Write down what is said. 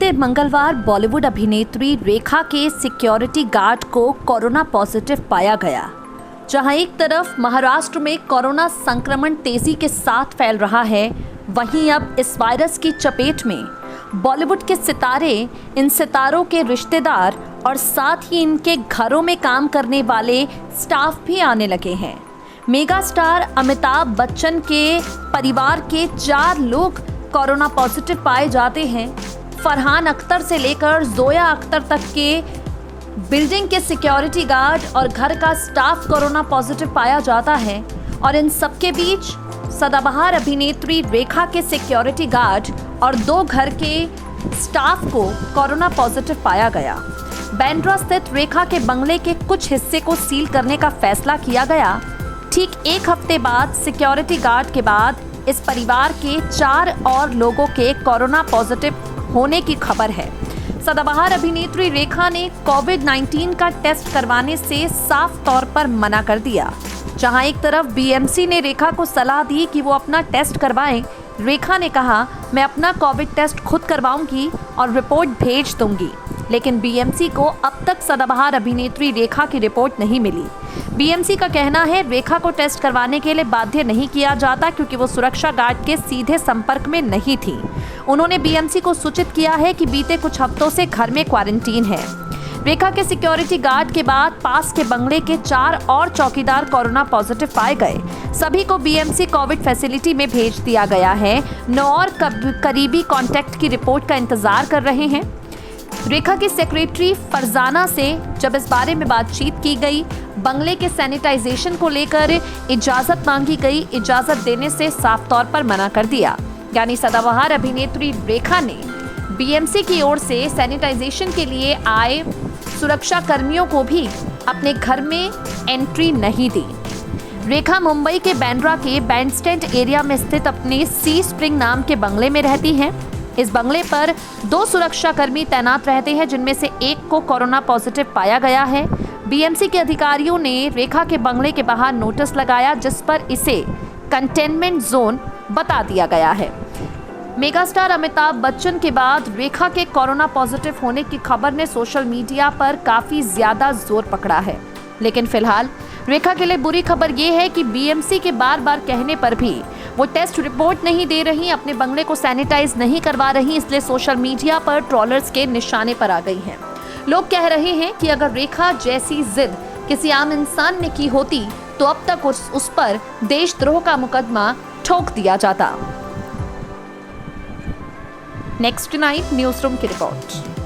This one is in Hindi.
बीते मंगलवार बॉलीवुड अभिनेत्री रेखा के सिक्योरिटी गार्ड को कोरोना पॉजिटिव पाया गया। जहां एक तरफ महाराष्ट्र में कोरोना संक्रमण तेजी के साथ फैल रहा है, वहीं अब इस वायरस की चपेट में बॉलीवुड के सितारे, इन सितारों के रिश्तेदार और साथ ही इनके घरों में काम करने वाले स्टाफ भी आने लगे हैं। मेगा स्टार अमिताभ बच्चन के परिवार के 4 लोग कोरोना पॉजिटिव पाए जाते हैं। फरहान अख्तर से लेकर जोया अख्तर तक के बिल्डिंग के सिक्योरिटी गार्ड और घर का स्टाफ कोरोना पॉजिटिव पाया जाता है। और इन सबके बीच सदाबहार अभिनेत्री रेखा के सिक्योरिटी गार्ड और 2 घर के स्टाफ को कोरोना पॉजिटिव पाया गया। बांद्रा स्थित रेखा के बंगले के कुछ हिस्से को सील करने का फैसला किया गया। ठीक 1 हफ्ते बाद सिक्योरिटी गार्ड के बाद इस परिवार के 4 और लोगों के कोरोना पॉजिटिव होने की खबर है। सदाबहार अभिनेत्री रेखा ने कोविड-19 का टेस्ट करवाने से साफ तौर पर मना कर दिया। जहां एक तरफ बीएमसी ने रेखा को सलाह दी कि वो अपना टेस्ट करवाएं, रेखा ने कहा, मैं अपना कोविड टेस्ट खुद करवाऊंगी और रिपोर्ट भेज दूंगी। लेकिन बीएमसी को अब तक सदाबहार अभिनेत्री रेखा की रिपोर्ट नहीं मिली। बीएमसी का कहना है रेखा को टेस्ट करवाने के लिए बाध्य नहीं किया जाता क्योंकि वो सुरक्षा गार्ड के सीधे संपर्क में नहीं थी। उन्होंने बीएमसी को सूचित किया है कि बीते कुछ हफ्तों से घर में क्वारंटीन है। रेखा के सिक्योरिटी गार्ड के बाद पास के बंगले के 4 और चौकीदार कोरोना पॉजिटिव पाए गए। सभी को बीएमसी कोविड फैसिलिटी में भेज दिया गया है। 9 और करीबी कॉन्टैक्ट की रिपोर्ट का इंतजार कर रहे हैं। रेखा की सेक्रेटरी फरजाना से जब इस बारे में बातचीत की गई, बंगले के सैनिटाइजेशन को लेकर इजाजत मांगी गई। इजाजत देने से साफ तौर पर मना कर दिया। यानी सदाबहार अभिनेत्री रेखा ने बीएमसी की ओर से सैनिटाइजेशन के लिए आए सुरक्षा कर्मियों को भी अपने घर में एंट्री नहीं दी। रेखा मुंबई के बांद्रा के बैंडस्टैंड एरिया में स्थित अपने सी स्प्रिंग नाम के बंगले में रहती हैं। इस बंगले पर 2 सुरक्षा कर्मी तैनात रहते हैं, जिनमें से एक को कोरोना पॉजिटिव पाया गया है। बीएमसी के अधिकारियों ने रेखा के बंगले के बाहर नोटिस लगाया, जिस पर इसे कंटेनमेंट जोन बता दिया गया है। मेगास्टार अमिताभ बच्चन के बाद रेखा के कोरोना पॉजिटिव होने की खबर ने सोशल मीडिया पर काफी ज्यादा जोर पकड़ा है। लेकिन फिलहाल रेखा के लिए बुरी खबर यह है कि बीएमसी के बार-बार कहने पर भी वो टेस्ट रिपोर्ट नहीं दे रही, अपने बंगले को सैनिटाइज नहीं करवा रही, इसलिए सोशल मीडिया पर ट्रोलर्स के निशाने पर आ गई हैं। लोग कह रहे हैं कि अगर रेखा जैसी जिद किसी आम इंसान ने की होती तो अब तक उस पर देशद्रोह का मुकदमा ठोक दिया जाता। नेक्स्ट नाइट न्यूज़ रूम की रिपोर्ट।